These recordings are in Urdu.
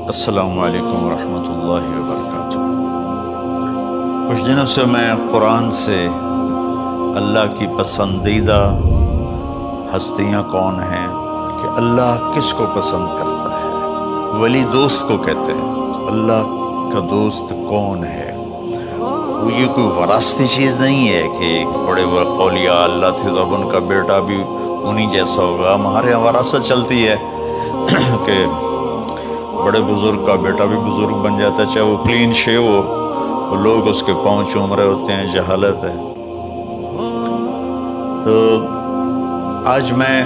السلام علیکم ورحمۃ اللہ وبرکاتہ۔ کچھ دنوں سے میں قرآن سے اللہ کی پسندیدہ ہستیاں کون ہیں، کہ اللہ کس کو پسند کرتا ہے، ولی دوست کو کہتے ہیں۔ تو اللہ کا دوست کون ہے؟ وہ یہ کوئی وراثتی چیز نہیں ہے کہ ایک بڑے اولیاء اللہ تھے تو اب ان کا بیٹا بھی انہی جیسا ہوگا۔ ہمارے یہاں وراثت چلتی ہے کہ بڑے بزرگ کا بیٹا بھی بزرگ بن جاتا ہے، چاہے وہ کلین شیو ہو، وہ لوگ اس کے پاؤں چوم رہے ہوتے ہیں، جہالت ہے۔ تو آج میں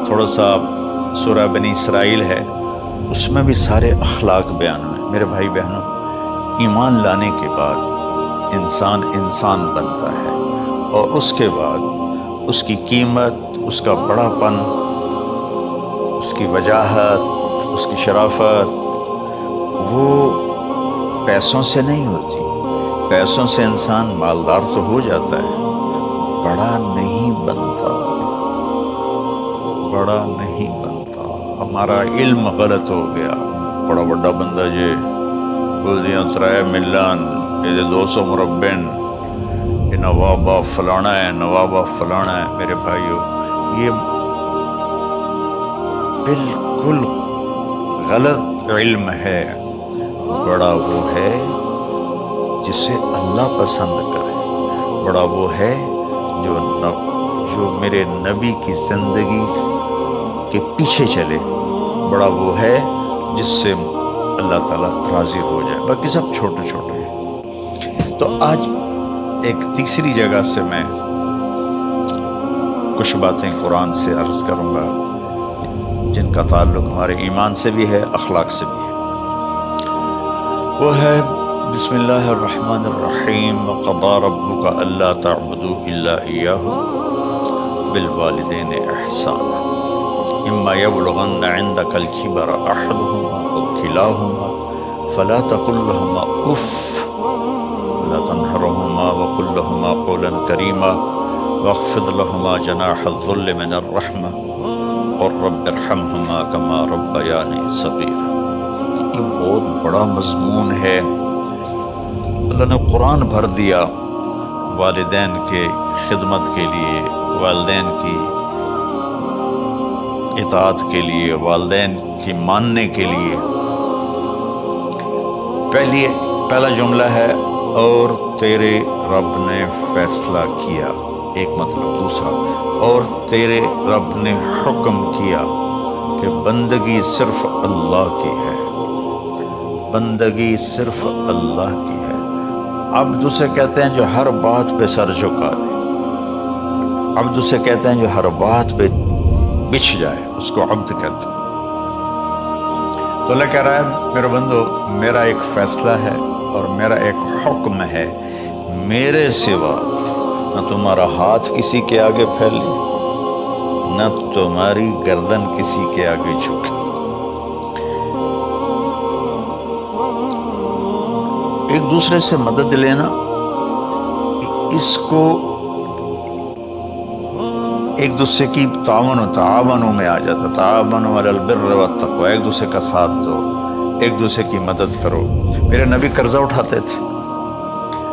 تھوڑا سا سورہ بنی اسرائیل ہے، اس میں بھی سارے اخلاق بیان ہوئے۔ میرے بھائی بہنوں، ایمان لانے کے بعد انسان بنتا ہے، اور اس کے بعد اس کی قیمت، اس کا بڑا پن، اس کی وجاہت، اس کی شرافت وہ پیسوں سے نہیں ہوتی۔ پیسوں سے انسان مالدار تو ہو جاتا ہے، بڑا نہیں بنتا، بڑا نہیں بنتا۔ ہمارا علم غلط ہو گیا۔ بڑا بڑا بندہ جی بولدیاں 3 ملان یہ 200 مربن، یہ نوابہ فلانا ہے، نوابہ فلانا ہے۔ میرے بھائیو، یہ بالکل غلط علم ہے۔ بڑا وہ ہے جسے اللہ پسند کرے، بڑا وہ ہے جو میرے نبی کی زندگی کے پیچھے چلے، بڑا وہ ہے جس سے اللہ تعالیٰ راضی ہو جائے، باقی سب چھوٹے چھوٹے ہیں۔ تو آج ایک تیسری جگہ سے میں کچھ باتیں قرآن سے عرض کروں گا جن کا تعلق ہمارے ایمان سے بھی ہے، اخلاق سے بھی ہے۔ وہ ہے بسم اللہ الرحمن الرحیم، وَقَضَىٰ رَبُّكَ أَلَّا تَعْبُدُوا إِلَّا إِيَّاهُ بِالْوَالِدَيْنِ إِحْسَانًا إِمَّا يَبْلُغَنَّ عِندَكَ الْكِبَرَ أَحَدُهُمَا أَوْ كِلَاهُمَا فَلَا تَقُل لَّهُمَا أُفٍّ وَلَا تَنْهَرْهُمَا وَقُل لَّهُمَا قَوْلًا كَرِيمًا وَاخْفِضْ لَهُمَا جَنَاحَ الذُّلِّ مِنَ الرَّحْمَةِ اور رب ارحمہما کما ربیانی صغیرا۔ یہ بہت بڑا مضمون ہے۔ اللہ نے قرآن بھر دیا والدین کے خدمت کے لیے، والدین کی اطاعت کے لیے، والدین کی ماننے کے لیے۔ پہلا جملہ ہے اور تیرے رب نے فیصلہ کیا، ایک مطلب۔ دوسرا، اور تیرے رب نے حکم کیا کہ بندگی صرف اللہ کی ہے، بندگی صرف اللہ کی ہے۔ عبد اسے کہتے ہیں جو ہر بات پہ سر جھکا دے، عبد اسے کہتے ہیں جو ہر بات پہ بچھ جائے، اس کو عبد کہتے ہیں۔ تو اللہ کہہ رہا ہے میرے بندو، میرا ایک فیصلہ ہے اور میرا ایک حکم ہے، میرے سوا نہ تمہارا ہاتھ کسی کے آگے پھیلے، نہ تمہاری گردن کسی کے آگے جھکے۔ ایک دوسرے سے مدد لینا، اس کو ایک دوسرے کی تعاونوں میں آ جاتا۔ تعاونوا علی البر والتقوی، ایک دوسرے کا ساتھ دو، ایک دوسرے کی مدد کرو۔ میرے نبی قرضہ اٹھاتے تھے۔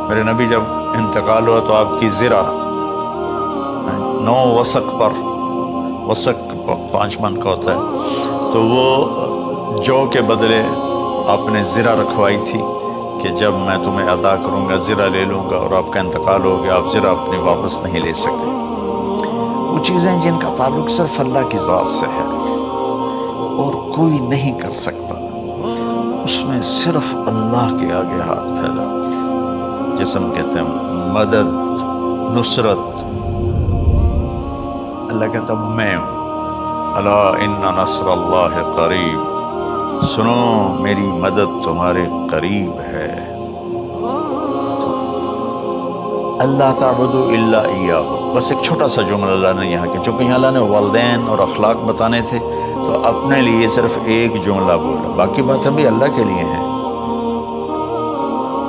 میرے نبی جب انتقال ہوا تو آپ کی زرہ 9 وسق پر، وسق 5 من کا ہوتا ہے، تو وہ جو کے بدلے آپ نے زرہ رکھوائی تھی کہ جب میں تمہیں ادا کروں گا زرہ لے لوں گا، اور آپ کا انتقال ہو گیا، آپ زرہ اپنی واپس نہیں لے سکے۔ وہ چیزیں جن کا تعلق صرف اللہ کی ذات سے ہے اور کوئی نہیں کر سکتا، اس میں صرف اللہ کے آگے ہاتھ پھیلا، جسے ہم کہتے ہیں مدد، نصرت۔ اللہ کہتا میں ہوں، الا ان نصر اللہ قریب، سنو میری مدد تمہارے قریب ہے۔ اللہ تعبدوا الا ایاہ، بس ایک چھوٹا سا جملہ اللہ نے یہاں کہ چونکہ یہاں اللہ نے والدین اور اخلاق بتانے تھے تو اپنے لیے صرف ایک جملہ بولا، باقی باتیں بھی اللہ کے لیے ہیں،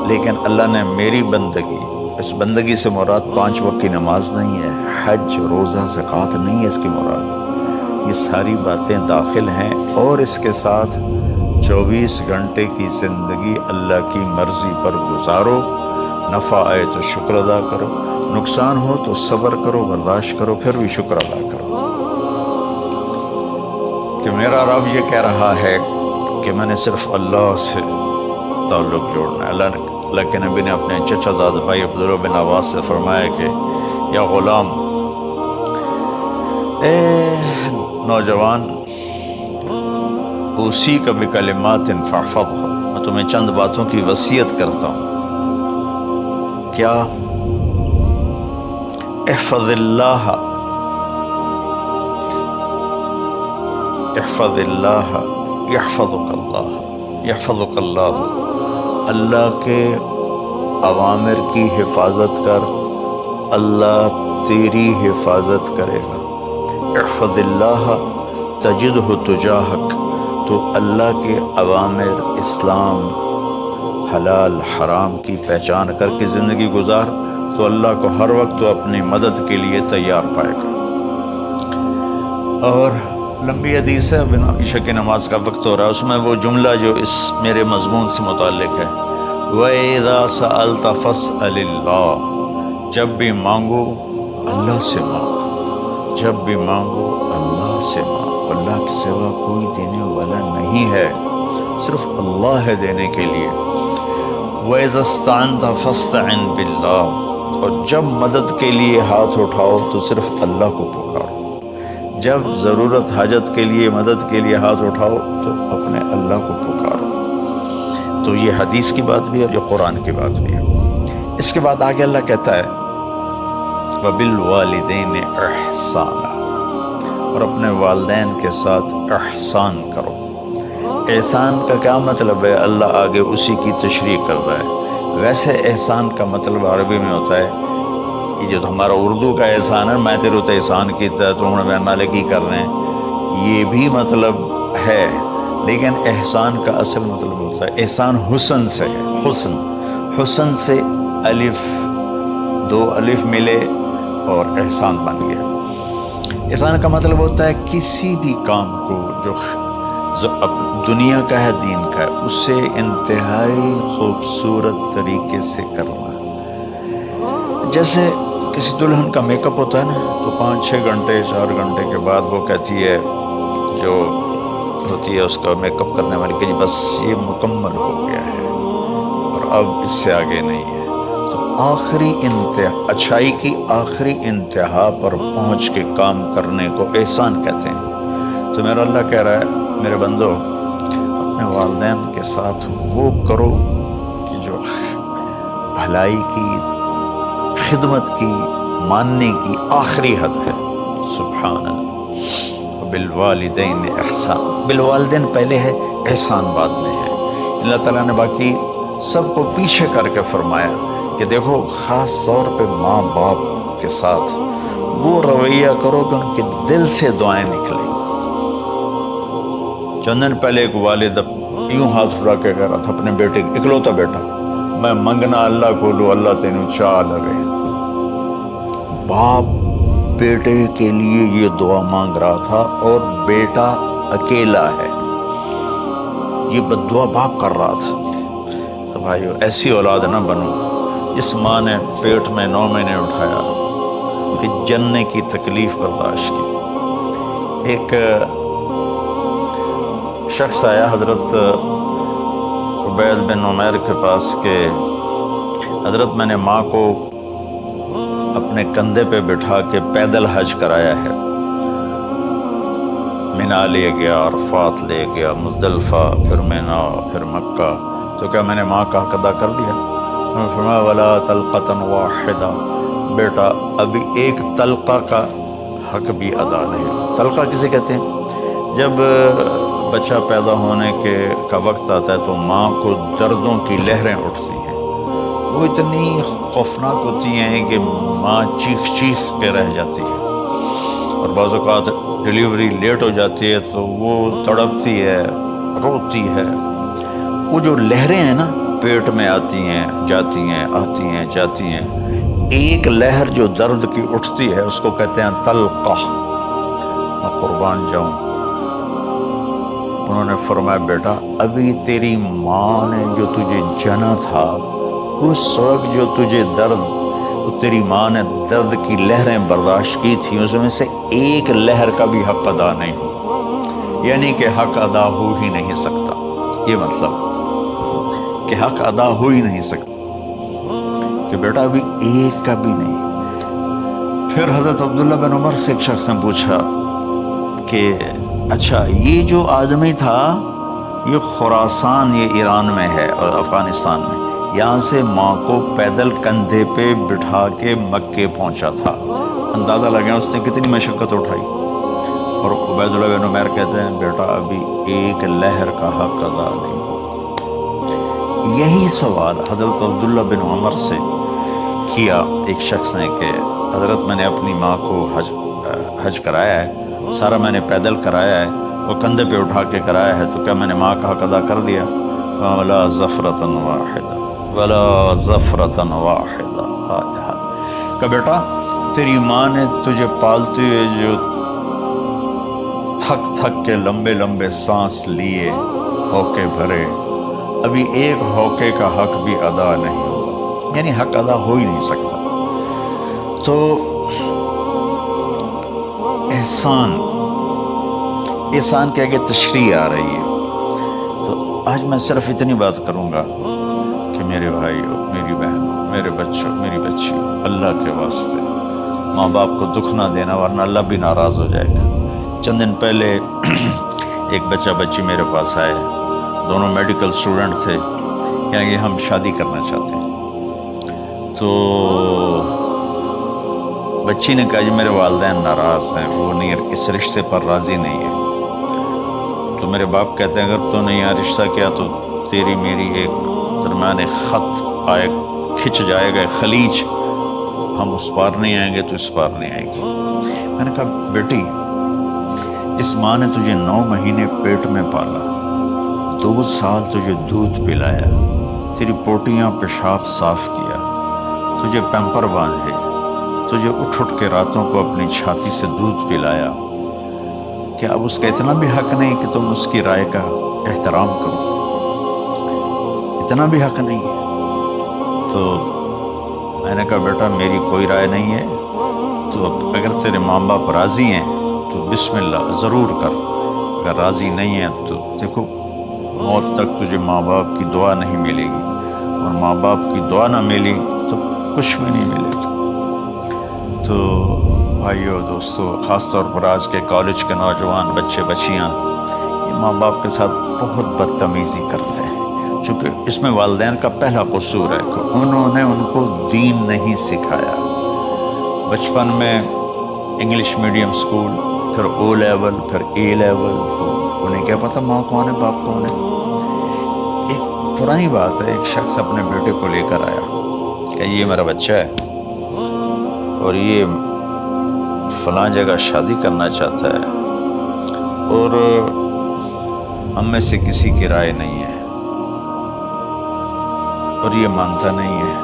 لیکن اللہ نے میری بندگی، اس بندگی سے مراد 5 وقت کی نماز نہیں ہے، حج، روزہ، زکوٰۃ نہیں ہے اس کی مراد، یہ ساری باتیں داخل ہیں، اور اس کے ساتھ 24 گھنٹے کی زندگی اللہ کی مرضی پر گزارو، نفع آئے تو شکر ادا کرو، نقصان ہو تو صبر کرو، برداشت کرو، پھر بھی شکر ادا کرو کہ میرا رب یہ کہہ رہا ہے کہ میں نے صرف اللہ سے تعلق جوڑنا ہے۔ اللہ کے نبی نے اپنے چچا زاد بھائی عبداللہ بن عباس سے فرمایا کہ یا غلام، اے نوجوان، اسی کا بکلمات فاحفظھا، میں تمہیں چند باتوں کی وصیت کرتا ہوں۔ کیا؟ احفظ اللہ، احفظ اللہ یحفظک اللہ، یحفظک اللہ، اللہ کے اوامر کی حفاظت کر، اللہ تیری حفاظت کرے گا۔ احفظ اللہ تجدہ تجاہک، تو اللہ کے اوامر، اسلام، حلال حرام کی پہچان کر کے زندگی گزار تو اللہ کو ہر وقت تو اپنی مدد کے لیے تیار پائے گا۔ اور لمبی حدیث ہے، بنا عشاء کی نماز کا وقت ہو رہا ہے، اس میں وہ جملہ جو اس میرے مضمون سے متعلق ہے، وَإِذَا سَأَلْتَ فَاسْأَلِ اللَّهَ، جب بھی مانگو اللہ سے مانگو، جب بھی مانگو اللہ سے مانگو، اللہ کے سوا کوئی دینے والا نہیں ہے، صرف اللہ ہے دینے کے لیے۔ وَإِذَا اسْتَعَنْتَ فَاسْتَعِنْ بِاللَّهِ، اور جب مدد کے لیے ہاتھ اٹھاؤ تو صرف اللہ کو پکارو، جب ضرورت حاجت کے لیے مدد کے لیے ہاتھ اٹھاؤ تو اپنے اللہ کو پکارو۔ تو یہ حدیث کی بات بھی ہے، جو قرآن کی بات بھی ہے۔ اس کے بعد آگے اللہ کہتا ہے وَبِالْوَالِدَيْنِ إِحْسَانًا، اور اپنے والدین کے ساتھ احسان کرو۔ احسان کا کیا مطلب ہے؟ اللہ آگے اسی کی تشریح کر رہا ہے۔ ویسے احسان کا مطلب عربی میں ہوتا ہے، یہ جو ہمارا اردو کا احسان ہے، میں تیرے تو احسان کیتا تو ہم نے کی کر رہے ہیں، یہ بھی مطلب ہے، لیکن احسان کا اصل مطلب ہوتا ہے احسان حسن سے ہے۔ حسن، حسن سے الف، دو الف ملے اور احسان بن گیا۔ احسان کا مطلب ہوتا ہے کسی بھی کام کو جو دنیا کا ہے، دین کا ہے، اسے انتہائی خوبصورت طریقے سے کرنا۔ جیسے کسی دلہن کا میک اپ ہوتا ہے نا، تو 5-6 گھنٹے 4 گھنٹے کے بعد وہ کہتی ہے، جو ہوتی ہے اس کا میک اپ کرنے والی، کہ جی بس یہ مکمل ہو گیا ہے اور اب اس سے آگے نہیں ہے۔ تو آخری انتہا، اچھائی کی آخری انتہا پر پہنچ کے کام کرنے کو احسان کہتے ہیں۔ تو میرا اللہ کہہ رہا ہے میرے بندو، اپنے والدین کے ساتھ وہ کرو کہ جو بھلائی کی، خدمت کی، ماننے کی آخری حد ہے۔ سبحان اللہ۔ بالوالدین احسان، بالوالدین پہلے ہے، احسان بعد میں ہے۔ اللہ تعالیٰ نے باقی سب کو پیچھے کر کے فرمایا کہ دیکھو خاص طور پہ ماں باپ کے ساتھ وہ رویہ کرو کہ ان کے دل سے دعائیں نکلیں۔ چند دن پہلے ایک والد یوں ہاتھ اٹھا کے کہہ رہا تھا اپنے بیٹے، اکلوتا بیٹا، میں منگنا اللہ کو لو، اللہ تینوں چاہ لگے۔ باپ بیٹے کے لیے یہ دعا مانگ رہا تھا، اور بیٹا اکیلا ہے، یہ بد دعا باپ کر رہا تھا۔ تو بھائیو، ایسی اولاد نہ بنو جس ماں نے پیٹ میں 9 مہینے اٹھایا، پھر جننے کی تکلیف برداشت کی۔ ایک شخص آیا حضرت عبید بن عمیر کے پاس کہ حضرت میں نے ماں کو اپنے کندھے پہ بٹھا کے پیدل حج کرایا ہے، مینا لے گیا، عرفات لے گیا، مزدلفہ، پھر مینا، پھر مکہ، تو کیا میں نے ماں کا حق ادا کر دیا؟ انہوں نے فرمایا ولا طلقۃ واحدہ، بیٹا ابھی ایک طلقہ کا حق بھی ادا نہیں۔ طلقہ کسے کہتے ہیں؟ جب بچہ پیدا ہونے کا وقت آتا ہے تو ماں کو دردوں کی لہریں اٹھتی ہیں، وہ اتنی خوفناک ہوتی ہیں کہ ماں چیخ چیخ کے رہ جاتی ہے، اور بعض اوقات ڈیلیوری لیٹ ہو جاتی ہے تو وہ تڑپتی ہے، روتی ہے۔ وہ جو لہریں ہیں نا، پیٹ میں آتی ہیں، جاتی ہیں، آتی ہیں، جاتی ہیں، ایک لہر جو درد کی اٹھتی ہے اس کو کہتے ہیں طلقہ۔ میں قربان جاؤں، انہوں نے فرمایا بیٹا ابھی تیری ماں نے جو تجھے جنا تھا اس وقت جو تجھے درد، تیری ماں نے درد کی لہریں برداشت کی تھی، اس میں سے ایک لہر کا بھی حق ادا نہیں ہو، یعنی کہ حق ادا ہو ہی نہیں سکتا، یہ مطلب کہ حق ادا ہو ہی نہیں سکتا کہ بیٹا ابھی ایک کا بھی نہیں۔ پھر حضرت عبداللہ بن عمر سے ایک شخص نے پوچھا کہ اچھا یہ جو آدمی تھا یہ خراسان، یہ ایران میں ہے اور افغانستان میں، یہاں سے ماں کو پیدل کندھے پہ بٹھا کے مکے پہنچا تھا، اندازہ لگا اس نے کتنی مشقت اٹھائی۔ اور عبید اللہ بن عمیر کہتے ہیں بیٹا ابھی ایک لہر کا حق ادا نہیں۔ یہی سوال حضرت عبداللہ بن عمر سے کیا ایک شخص نے کہ حضرت میں نے اپنی ماں کو حج کرایا ہے، سارا میں نے پیدل کرایا ہے، وہ کندھے پہ اٹھا کے کرایا ہے، تو کیا میں نے ماں کا حق ادا کر دیا؟ وَلَا زَفْرَةً وَاحِدَةً وَلَا زَفْرَةً وَاحِدَةً کہ بیٹا تیری ماں نے تجھے پالتے ہوئے جو تھک تھک کے لمبے لمبے سانس لیے، ہوکے بھرے، ابھی ایک ہوکے کا حق بھی ادا نہیں ہوا، یعنی حق ادا ہو ہی نہیں سکتا۔ تو احسان کے آگے تشریح آ رہی ہے۔ تو آج میں صرف اتنی بات کروں گا کہ میرے بھائیوں، میری بہنوں، میرے بچوں، میری بچیوں، اللہ کے واسطے ماں باپ کو دکھ نہ دینا ورنہ اللہ بھی ناراض ہو جائے گا۔ چند دن پہلے ایک بچہ بچی میرے پاس آئے، دونوں میڈیکل اسٹوڈنٹ تھے، کہ ہم شادی کرنا چاہتے ہیں۔ تو بچی نے کہا جی میرے والدین ناراض ہیں، وہ نہیں، اس رشتے پر راضی نہیں ہے۔ تو میرے باپ کہتے ہیں اگر تو نے یہاں رشتہ کیا تو تیری میری ایک درمیان خط آئے، کھچ جائے گا خلیج، ہم اس پار نہیں آئیں گے تو اس پار نہیں آئے گی۔ میں نے کہا بیٹی اس ماں نے تجھے 9 مہینے پیٹ میں پالا، 2 سال تجھے دودھ پلایا، تیری پوٹیاں پیشاب صاف کیا، تجھے پیمپر باندھے، تجھے اٹھ اٹھ کے راتوں کو اپنی چھاتی سے دودھ پلایا، کیا اب اس کا اتنا بھی حق نہیں کہ تم اس کی رائے کا احترام کرو؟ اتنا بھی حق نہیں ہے؟ تو میں نے کہا بیٹا میری کوئی رائے نہیں ہے، تو اگر تیرے ماں باپ راضی ہیں تو بسم اللہ ضرور کر، اگر راضی نہیں ہیں تو دیکھو موت تک تجھے ماں باپ کی دعا نہیں ملے گی، اور ماں باپ کی دعا نہ ملی تو کچھ بھی نہیں ملے گی۔ تو بھائیو دوستو، خاص طور پر آج کے کالج کے نوجوان بچے بچیاں یہ ماں باپ کے ساتھ بہت بدتمیزی کرتے ہیں، چونکہ اس میں والدین کا پہلا قصور ہے کہ انہوں نے ان کو دین نہیں سکھایا۔ بچپن میں انگلش میڈیم اسکول، پھر او لیول، پھر اے لیول، انہیں کیا پتہ ماں کون ہے باپ کون ہے۔ ایک پرانی بات ہے، ایک شخص اپنے بیٹے کو لے کر آیا کہ یہ میرا بچہ ہے اور یہ فلاں جگہ شادی کرنا چاہتا ہے اور ہم میں سے کسی کی رائے نہیں ہے اور یہ مانتا نہیں ہے،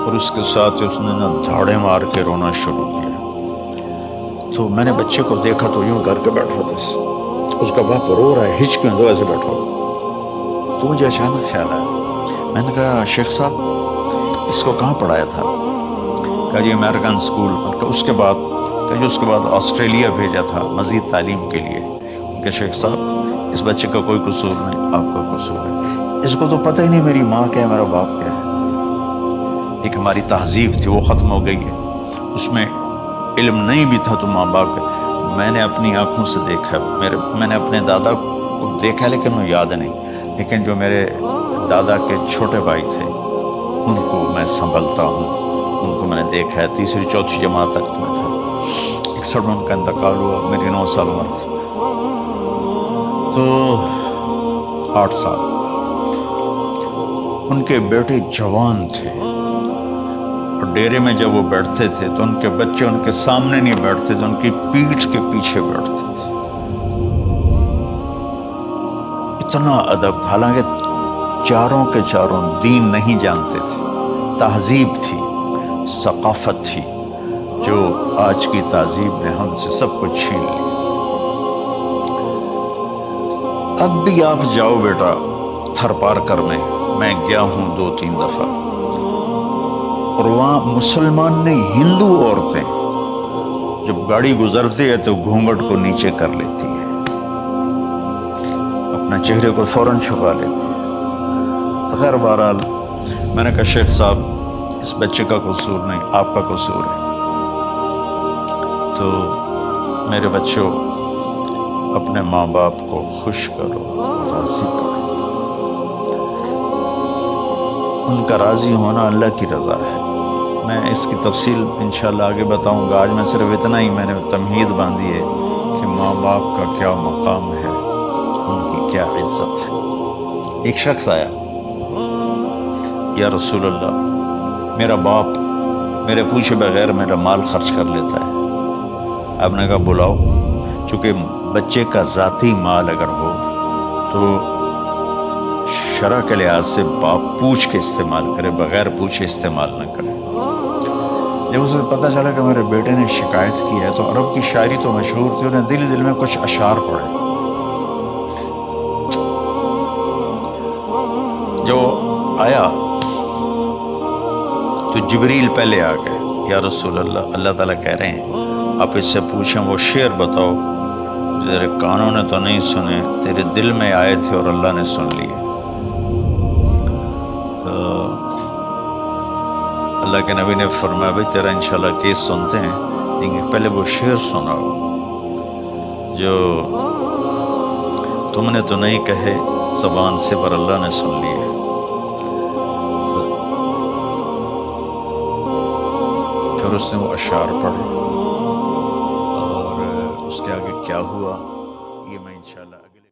اور اس کے ساتھ اس نے دھاڑے مار کے رونا شروع کیا۔ تو میں نے بچے کو دیکھا تو یوں کر کے بیٹھا تھا، اس کا باپ رو رہا ہے، ہچ کیوں دو ایسے بیٹھا ہو۔ تو مجھے اچانک خیال آیا، میں نے کہا شیخ صاحب اس کو کہاں پڑھایا تھا؟ کہا جی امریکن اسکول، اس کے بعد آسٹریلیا بھیجا تھا مزید تعلیم کے لیے۔ کہ شیخ صاحب اس بچے کا کوئی قصور نہیں، آپ کا قصور ہے، اس کو تو پتہ ہی نہیں میری ماں کیا ہے میرا باپ کیا ہے۔ ایک ہماری تہذیب تھی وہ ختم ہو گئی ہے، اس میں علم نہیں بھی تھا تو ماں باپ کا۔ میں نے اپنی آنکھوں سے دیکھا، میں نے اپنے دادا کو دیکھا لیکن وہ یاد نہیں، لیکن جو میرے دادا کے چھوٹے بھائی تھے ان کو میں سنبھلتا ہوں، ان کو میں نے دیکھا ہے، 3ری 4تھی جماعت تک میں تھا، 61 میں ان کا انتقال ہوا، میری 9 سال عمر تھی، تو 8 سال۔ ان کے بیٹے جوان تھے، اور ڈیرے میں جب وہ بیٹھتے تھے تو ان کے بچے ان کے سامنے نہیں بیٹھتے تھے، ان کی پیٹھ کے پیچھے بیٹھتے تھے۔ اتنا ادب، حالانکہ چاروں کے چاروں دین نہیں جانتے تھے، تہذیب تھی، ثقافت تھی، جو آج کی تہذیب نے ہم سے سب کچھ چھین لیا۔ اب بھی آپ جاؤ بیٹا تھر پار کرنے، میں گیا ہوں 2-3 دفعہ، اور وہاں مسلمان نہیں ہندو عورتیں جب گاڑی گزرتی ہے تو گھونگھٹ کو نیچے کر لیتی ہے، اپنے چہرے کو فوراً چھپا لیتی ہے۔ تو خیر بہرحال میں نے کہا شیخ صاحب اس بچے کا قصور نہیں، آپ کا قصور ہے۔ تو میرے بچوں اپنے ماں باپ کو خوش کرو، راضی کرو، ان کا راضی ہونا اللہ کی رضا ہے۔ میں اس کی تفصیل انشاءاللہ آگے بتاؤں گا، آج میں صرف اتنا ہی میں نے تمہید باندھی ہے کہ ماں باپ کا کیا مقام ہے، ان کی کیا عزت ہے۔ ایک شخص آیا، یا رسول اللہ میرا باپ میرے پوچھے بغیر میرا مال خرچ کر لیتا ہے۔ آپ نے کہا بلاؤ، چونکہ بچے کا ذاتی مال اگر ہو تو شرع کے لحاظ سے باپ پوچھ کے استعمال کرے، بغیر پوچھے استعمال نہ کرے۔ جب اسے پتہ چلا کہ میرے بیٹے نے شکایت کی ہے، تو عرب کی شاعری تو مشہور تھی، انہیں دل دل میں کچھ اشعار پڑھے۔ جو آیا تو جبریل پہلے آ گئے، یا رسول اللہ اللہ تعالیٰ کہہ رہے ہیں آپ اس سے پوچھیں وہ شعر بتاؤ تیرے کانوں نے تو نہیں سنے، تیرے دل میں آئے تھے اور اللہ نے سن لیے۔ تو اللہ کے نبی نے فرمایا بھائی تیرا انشاءاللہ کیس سنتے ہیں، لیکن پہلے وہ شعر سناؤ جو تم نے تو نہیں کہے زبان سے پر اللہ نے سن لیے۔ پھر اس نے وہ اشعار پڑھے، اور اس کے آگے کیا ہوا یہ میں انشاءاللہ